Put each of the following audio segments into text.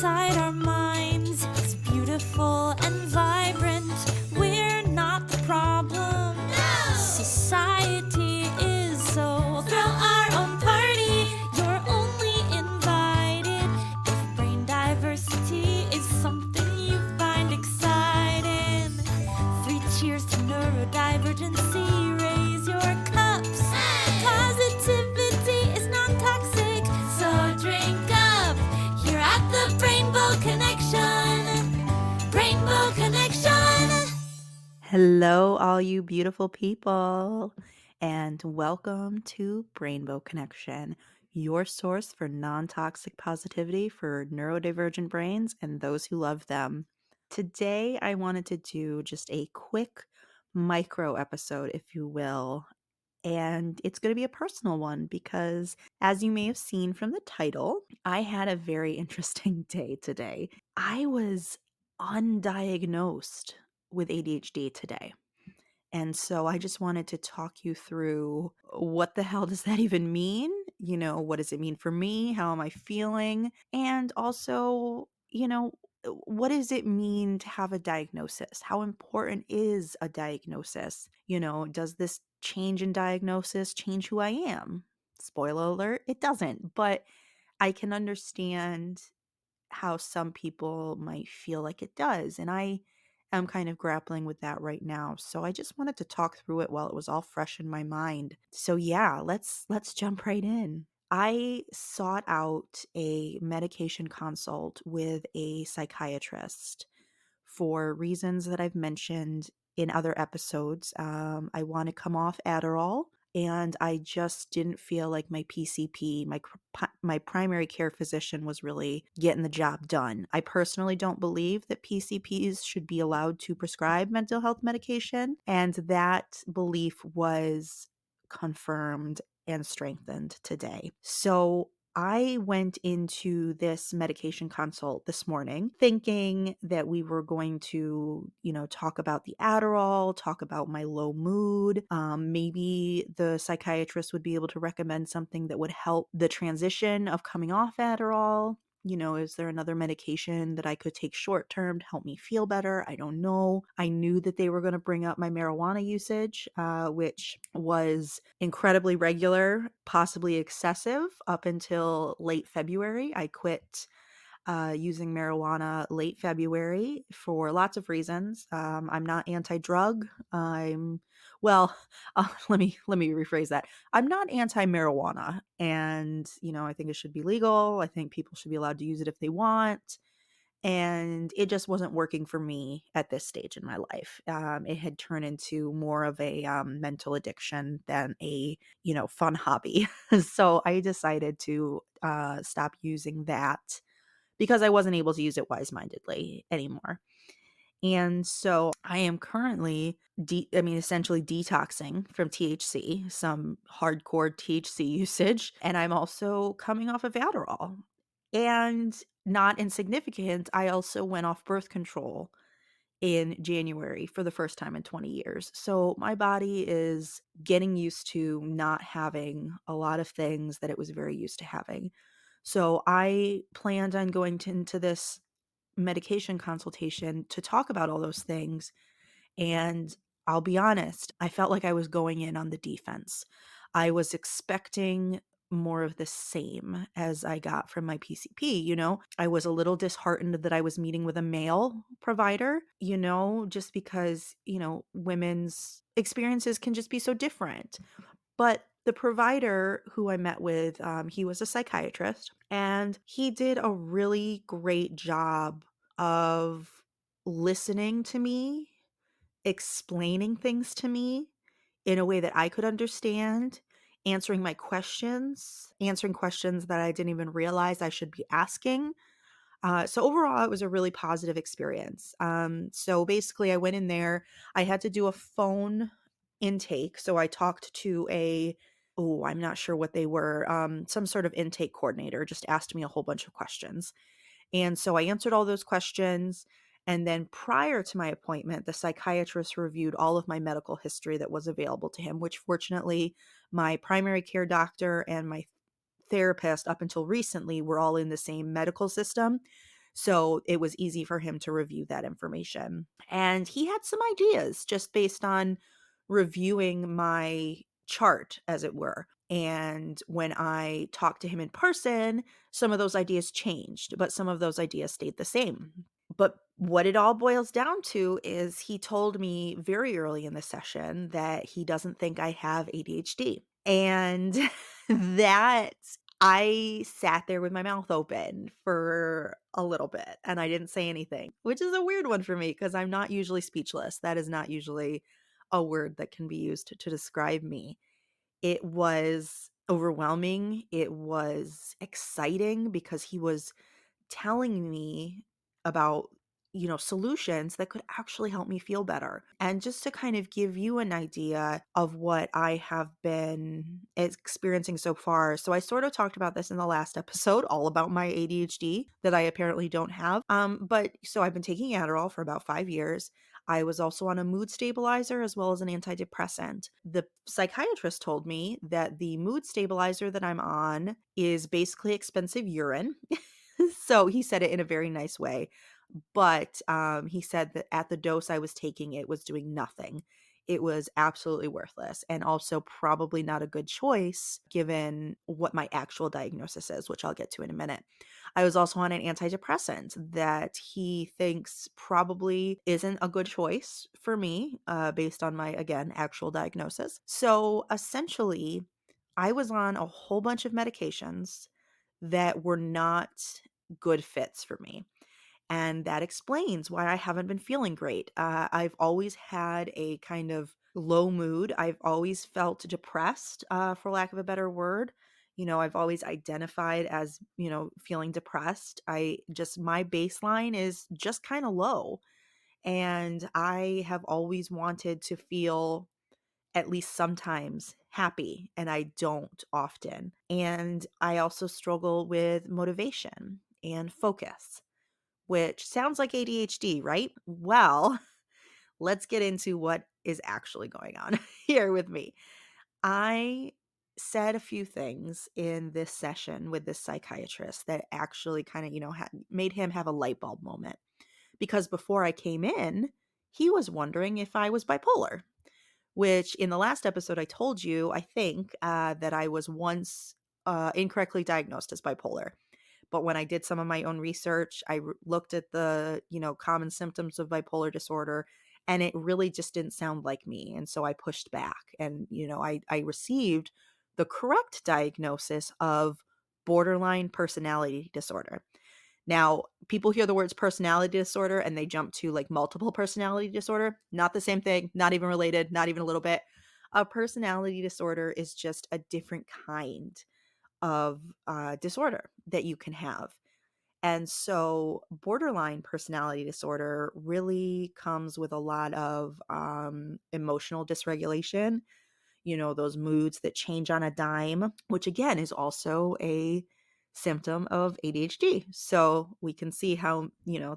inside our minds is beautiful and vibrant. We're not the problem. No! Society is, so throw our own party. You're only invited if brain diversity is something you find exciting. 3 cheers to neurodivergency. Raise your cups. Hey! Positivity is non-toxic, so drink up. Here at the Rainbow Connection. Rainbow Connection. Hello, all you beautiful people, and welcome to Rainbow Connection, your source for non-toxic positivity for neurodivergent brains and those who love them. Today, I wanted to do just a quick micro episode, if you will, and it's going to be a personal one because, as you may have seen from the title, I had a very interesting day today. I was undiagnosed with ADHD today. And so I just wanted to talk you through what the hell does that even mean? What does it mean for me? How am I feeling? And also, what does it mean to have a diagnosis? How important is a diagnosis? Does this change in diagnosis change who I am? Spoiler alert, it doesn't. But I can understand how some people might feel like it does. And I am kind of grappling with that right now. So I just wanted to talk through it while it was all fresh in my mind. So yeah, let's jump right in. I sought out a medication consult with a psychiatrist for reasons that I've mentioned in other episodes. I want to come off Adderall, and I just didn't feel like my PCP, my primary care physician, was really getting the job done. I personally don't believe that PCPs should be allowed to prescribe mental health medication, and that belief was confirmed and strengthened today. So I went into this medication consult this morning thinking that we were going to, talk about the Adderall, talk about my low mood. Maybe the psychiatrist would be able to recommend something that would help the transition of coming off Adderall. Is there another medication that I could take short term to help me feel better? I don't know. I knew that they were going to bring up my marijuana usage, which was incredibly regular, possibly excessive up until late February. I quit using marijuana late February for lots of reasons. I'm not anti-drug. Well, let me rephrase that. I'm not anti-marijuana, and I think it should be legal. I think people should be allowed to use it if they want. And it just wasn't working for me at this stage in my life. It had turned into more of a mental addiction than a fun hobby. So I decided to stop using that because I wasn't able to use it wise-mindedly anymore. And so I am currently, essentially detoxing from THC, some hardcore THC usage, and I'm also coming off of Adderall. And not insignificant, I also went off birth control in January for the first time in 20 years. So my body is getting used to not having a lot of things that it was very used to having. So I planned on going into this medication consultation to talk about all those things. And I'll be honest, I felt like I was going in on the defense. I was expecting more of the same as I got from my PCP. I was a little disheartened that I was meeting with a male provider, just because, women's experiences can just be so different. But the provider who I met with, he was a psychiatrist, and he did a really great job of listening to me, explaining things to me in a way that I could understand, answering questions that I didn't even realize I should be asking. So overall, it was a really positive experience. So basically, I went in there. I had to do a phone intake. So I talked to I'm not sure what they were, some sort of intake coordinator, just asked me a whole bunch of questions. And so I answered all those questions. And then prior to my appointment, the psychiatrist reviewed all of my medical history that was available to him, which fortunately, my primary care doctor and my therapist up until recently were all in the same medical system. So it was easy for him to review that information. And he had some ideas just based on reviewing my chart, as it were. And when I talked to him in person, some of those ideas changed, but some of those ideas stayed the same. But what it all boils down to is he told me very early in the session that he doesn't think I have ADHD. And that I sat there with my mouth open for a little bit and I didn't say anything, which is a weird one for me because I'm not usually speechless. That is not usually a word that can be used to describe me. It was overwhelming. It was exciting because he was telling me about, solutions that could actually help me feel better. And just to kind of give you an idea of what I have been experiencing so far. So I sort of talked about this in the last episode, all about my ADHD that I apparently don't have. But so I've been taking Adderall for about 5 years. I was also on a mood stabilizer as well as an antidepressant. The psychiatrist told me that the mood stabilizer that I'm on is basically expensive urine. So he said it in a very nice way, but he said that at the dose I was taking, it was doing nothing. It was absolutely worthless and also probably not a good choice given what my actual diagnosis is, which I'll get to in a minute. I was also on an antidepressant that he thinks probably isn't a good choice for me based on my, again, actual diagnosis. So essentially, I was on a whole bunch of medications that were not good fits for me. And that explains why I haven't been feeling great. I've always had a kind of low mood. I've always felt depressed, for lack of a better word. I've always identified as, feeling depressed. My baseline is just kind of low. And I have always wanted to feel at least sometimes happy, and I don't often. And I also struggle with motivation and focus, which sounds like ADHD, right? Well, let's get into what is actually going on here with me. I said a few things in this session with this psychiatrist that actually kind of, made him have a light bulb moment. Because before I came in, he was wondering if I was bipolar, which in the last episode I told you, I think, that I was once incorrectly diagnosed as bipolar. But when I did some of my own research, I looked at the, common symptoms of bipolar disorder, and it really just didn't sound like me. And so I pushed back and, I received the correct diagnosis of borderline personality disorder. Now, people hear the words personality disorder and they jump to like multiple personality disorder. Not the same thing, not even related, not even a little bit. A personality disorder is just a different kind of disorder that you can have. And so, borderline personality disorder really comes with a lot of emotional dysregulation, those moods that change on a dime, which again is also a symptom of ADHD. So we can see how,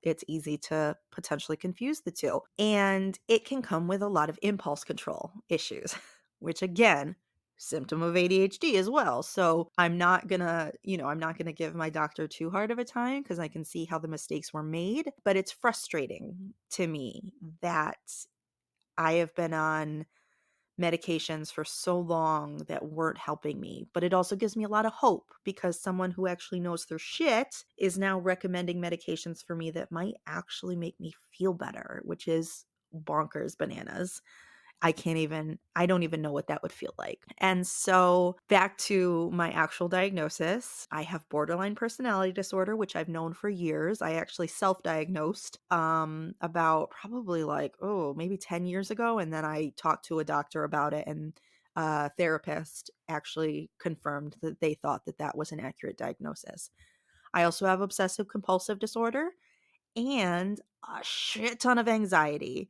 it's easy to potentially confuse the two. And it can come with a lot of impulse control issues, which again, symptom of ADHD as well. So I'm not gonna, I'm not gonna give my doctor too hard of a time because I can see how the mistakes were made. But it's frustrating to me that I have been on medications for so long that weren't helping me. But it also gives me a lot of hope because someone who actually knows their shit is now recommending medications for me that might actually make me feel better, which is bonkers bananas. I don't even know what that would feel like. And so back to my actual diagnosis, I have borderline personality disorder, which I've known for years. I actually self-diagnosed about probably maybe 10 years ago. And then I talked to a doctor about it and a therapist actually confirmed that they thought that that was an accurate diagnosis. I also have obsessive compulsive disorder and a shit ton of anxiety.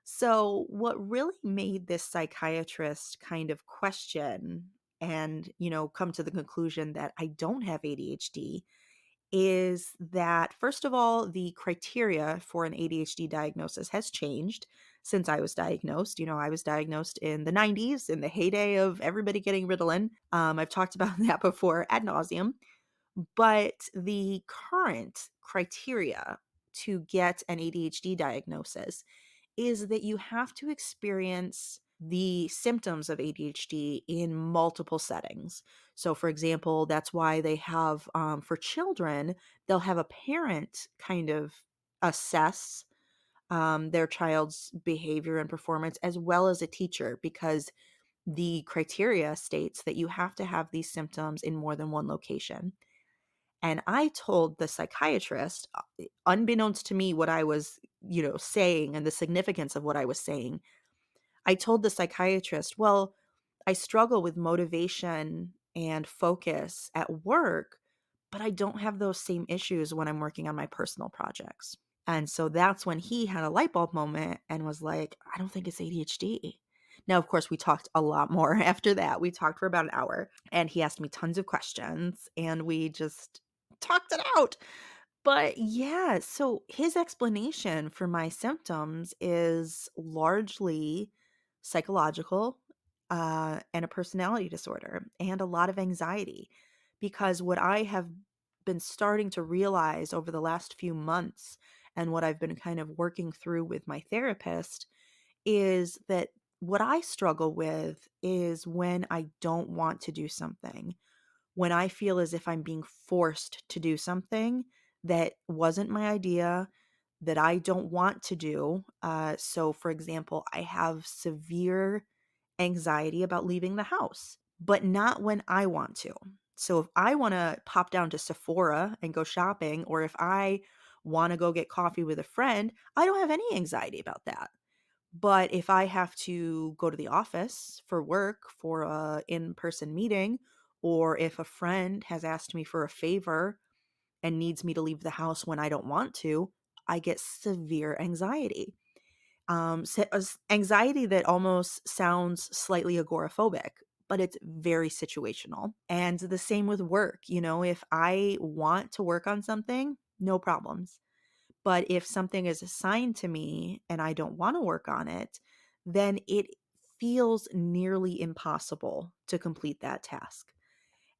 So, what really made this psychiatrist kind of question and, come to the conclusion that I don't have ADHD is that, first of all, the criteria for an ADHD diagnosis has changed since I was diagnosed. I was diagnosed in the 90s, in the heyday of everybody getting Ritalin. I've talked about that before ad nauseum. But the current criteria to get an ADHD diagnosis is that you have to experience the symptoms of ADHD in multiple settings. So, for example, that's why they have, for children, they'll have a parent kind of assess their child's behavior and performance as well as a teacher, because the criteria states that you have to have these symptoms in more than one location. And I told the psychiatrist, unbeknownst to me, what I was, saying and the significance of what I was saying. I told the psychiatrist, well, I struggle with motivation and focus at work, but I don't have those same issues when I'm working on my personal projects. And so that's when he had a light bulb moment and was like, I don't think it's ADHD. Now, of course, we talked a lot more after that. We talked for about an hour and he asked me tons of questions and we just talked it out. But yeah, so his explanation for my symptoms is largely psychological, and a personality disorder and a lot of anxiety. Because what I have been starting to realize over the last few months and what I've been kind of working through with my therapist is that what I struggle with is when I don't want to do something, when I feel as if I'm being forced to do something that wasn't my idea, that I don't want to do. So, for example, I have severe anxiety about leaving the house, but not when I want to. So, if I want to pop down to Sephora and go shopping, or if I want to go get coffee with a friend, I don't have any anxiety about that. But if I have to go to the office for work, for a in-person meeting, or if a friend has asked me for a favor and needs me to leave the house when I don't want to, I get severe anxiety. Anxiety that almost sounds slightly agoraphobic, but it's very situational. And the same with work. If I want to work on something, no problems. But if something is assigned to me and I don't want to work on it, then it feels nearly impossible to complete that task.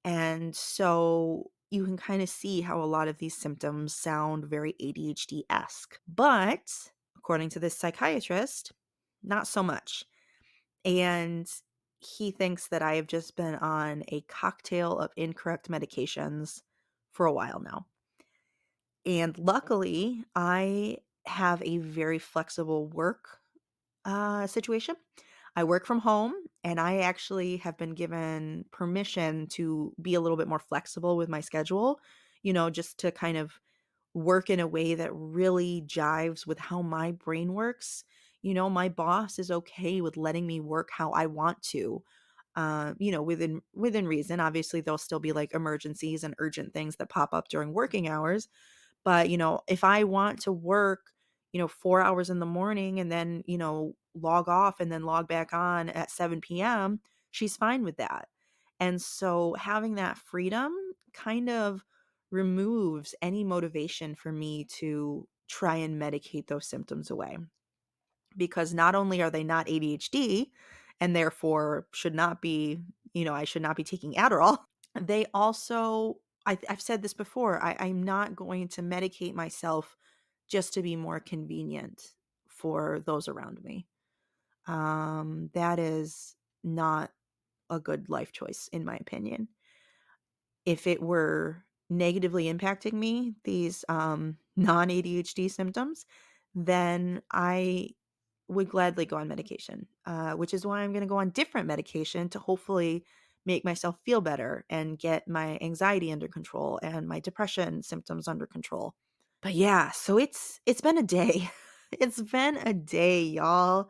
And so you can kind of see how a lot of these symptoms sound very ADHD esque. But according to this psychiatrist, not so much. And he thinks that I have just been on a cocktail of incorrect medications for a while now. And luckily, I have a very flexible work situation. I work from home, and I actually have been given permission to be a little bit more flexible with my schedule, just to kind of work in a way that really jives with how my brain works. My boss is okay with letting me work how I want to. Within reason. Obviously, there'll still be like emergencies and urgent things that pop up during working hours, but, if I want to work, 4 hours in the morning and then, log off and then log back on at 7 p.m., she's fine with that. And so having that freedom kind of removes any motivation for me to try and medicate those symptoms away. Because not only are they not ADHD and therefore should not be, I should not be taking Adderall, they also, I've said this before, I'm not going to medicate myself just to be more convenient for those around me. That is not a good life choice, in my opinion. If it were negatively impacting me, these non ADHD symptoms, then I would gladly go on medication, which is why I'm going to go on different medication to hopefully make myself feel better and get my anxiety under control and my depression symptoms under control. But yeah, so it's been a day. It's been a day, y'all.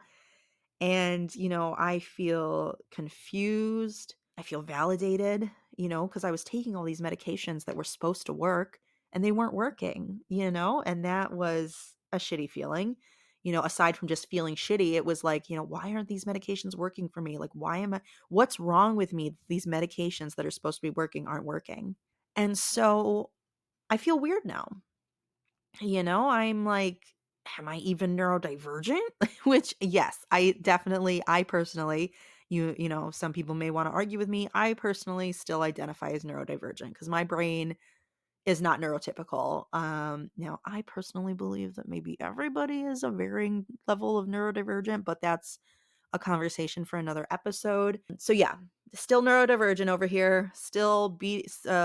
And, I feel confused. I feel validated, because I was taking all these medications that were supposed to work and they weren't working, and that was a shitty feeling. Aside from just feeling shitty, it was like, why aren't these medications working for me? Like, what's wrong with me? These medications that are supposed to be working aren't working. And so I feel weird now. I'm like, am I even neurodivergent? Which, yes, I personally, some people may want to argue with me. I personally still identify as neurodivergent because my brain is not neurotypical. Now I personally believe that maybe everybody is a varying level of neurodivergent, but that's a conversation for another episode. So yeah, still neurodivergent over here, still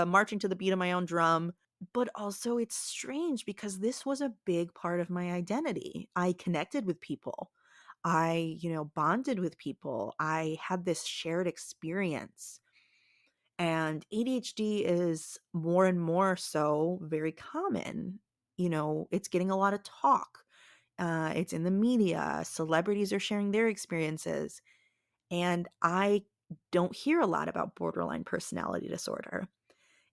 marching to the beat of my own drum. But also it's strange because this was a big part of my identity. I connected with people. I, bonded with people. I had this shared experience. And ADHD is more and more so very common. It's getting a lot of talk. It's in the media. Celebrities are sharing their experiences. And I don't hear a lot about borderline personality disorder.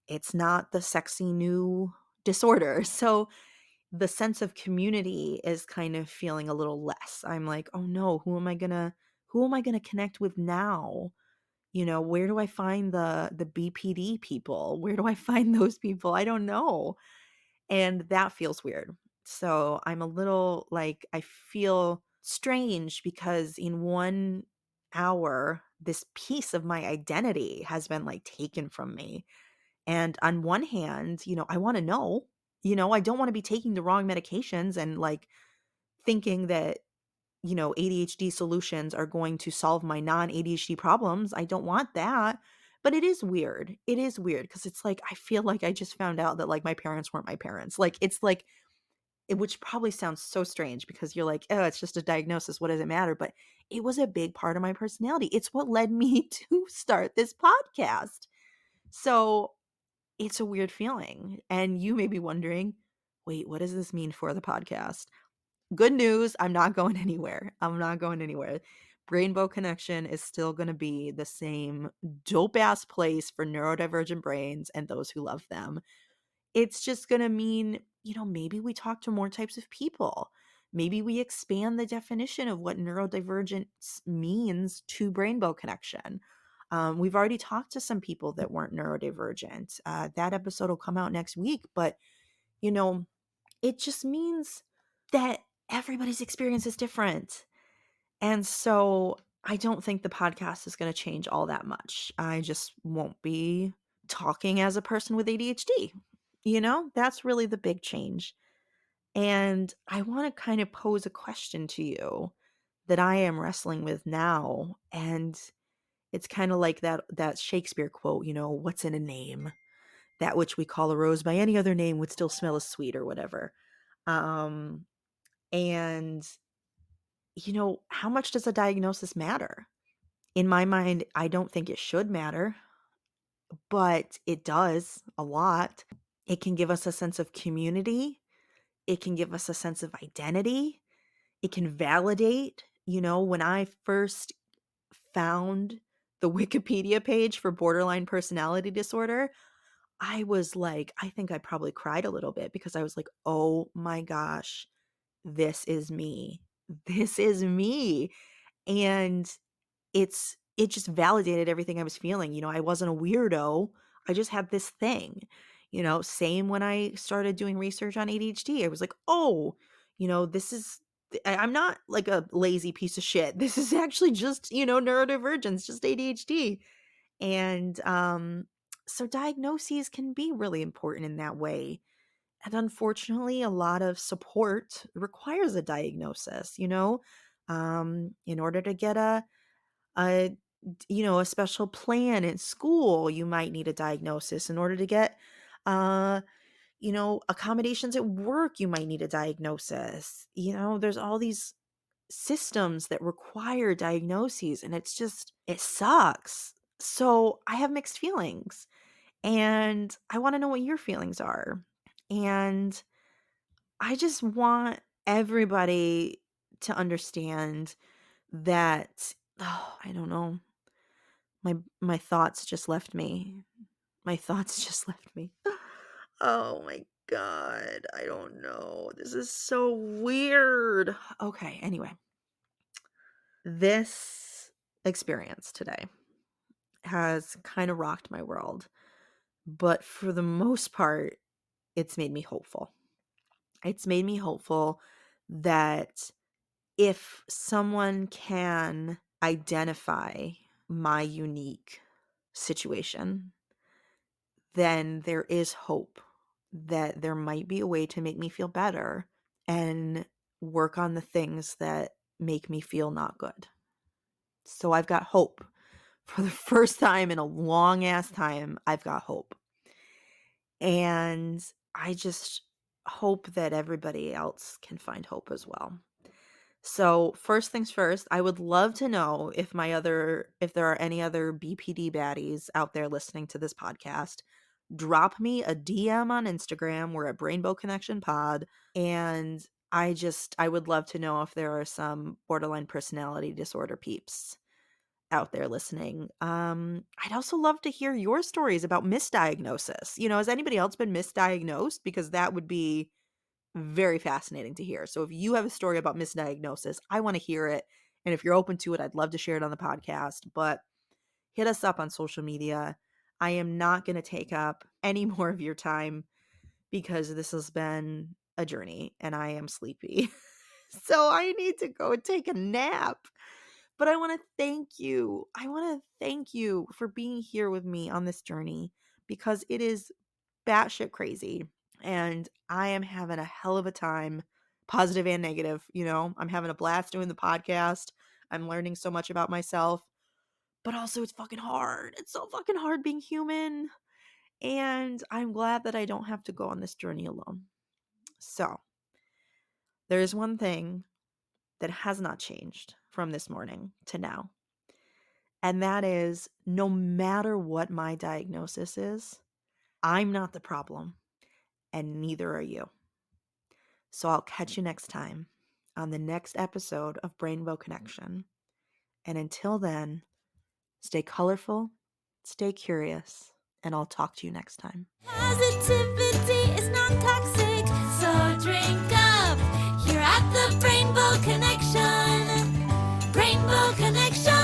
It's not the sexy new disorder. So the sense of community is kind of feeling a little less. I'm like, "Oh no, who am I going to connect with now? Where do I find the BPD people? Where do I find those people? I don't know." And that feels weird. So I'm a little like, I feel strange because in 1 hour, this piece of my identity has been like taken from me. And on one hand, I want to know, I don't want to be taking the wrong medications and like thinking that, ADHD solutions are going to solve my non ADHD problems. I don't want that. But it is weird. It is weird because it's like, I feel like I just found out that like my parents weren't my parents. Like, it's like, which probably sounds so strange because you're like, oh, it's just a diagnosis. What does it matter? But it was a big part of my personality. It's what led me to start this podcast. So it's a weird feeling. And you may be wondering, wait, what does this mean for the podcast? Good news, I'm not going anywhere. I'm not going anywhere. Brainbow Connection is still going to be the same dope ass place for neurodivergent brains and those who love them. It's just going to mean, maybe we talk to more types of people. Maybe we expand the definition of what neurodivergence means to Brainbow Connection. We've already talked to some people that weren't neurodivergent. That episode will come out next week, but you know, it just means that everybody's experience is different. And so I don't think the podcast is going to change all that much. I just won't be talking as a person with ADHD. That's really the big change. And I want to kind of pose a question to you that I am wrestling with now. And it's kind of like that Shakespeare quote, what's in a name? That which we call a rose by any other name would still smell as sweet or whatever. Um, and how much does a diagnosis matter? In my mind, I don't think it should matter, but it does a lot. It can give us a sense of community. It can give us a sense of identity. It can validate. When I first found the Wikipedia page for borderline personality disorder, I was like, I think I probably cried a little bit because I was like, oh my gosh, this is me. This is me. And it just validated everything I was feeling. I wasn't a weirdo. I just had this thing. Same when I started doing research on ADHD. I was like, oh, this is I'm not like a lazy piece of shit. This is actually just, neurodivergence, just ADHD. And so diagnoses can be really important in that way. And unfortunately, a lot of support requires a diagnosis, in order to get a a special plan in school, you might need a diagnosis. In order to get accommodations at work, you might need a diagnosis. There's all these systems that require diagnoses, and it sucks. So I have mixed feelings, and I want to know what your feelings are. And I just want everybody to understand that, oh, I don't know. My thoughts just left me. My thoughts just left me. Oh my god, I don't know. This is so weird. Okay, anyway. This experience today has kind of rocked my world, but for the most part, it's made me hopeful. It's made me hopeful that if someone can identify my unique situation, then there is hope that there might be a way to make me feel better and work on the things that make me feel not good. So I've got hope. For the first time in a long ass time, I've got hope. And I just hope that everybody else can find hope as well. So first things first, I would love to know if there are any other BPD baddies out there listening to this podcast. Drop me a DM on Instagram. We're at Rainbow Connection Pod. And I would love to know if there are some borderline personality disorder peeps out there listening. I'd also love to hear your stories about misdiagnosis. Has anybody else been misdiagnosed? Because that would be very fascinating to hear. So if you have a story about misdiagnosis, I want to hear it. And if you're open to it, I'd love to share it on the podcast. But hit us up on social media. I am not going to take up any more of your time because this has been a journey and I am sleepy. So I need to go and take a nap. But I want to thank you. I want to thank you for being here with me on this journey because it is batshit crazy. And I am having a hell of a time, positive and negative. I'm having a blast doing the podcast. I'm learning so much about myself, but also it's fucking hard. It's so fucking hard being human. And I'm glad that I don't have to go on this journey alone. So there's one thing that has not changed from this morning to now. And that is, no matter what my diagnosis is, I'm not the problem, and neither are you. So I'll catch you next time on the next episode of Rainbow Connection. And until then, stay colorful, stay curious, and I'll talk to you next time. Positivity is non-toxic, so drink up. Here at the Rainbow Connection. Rainbow Connection.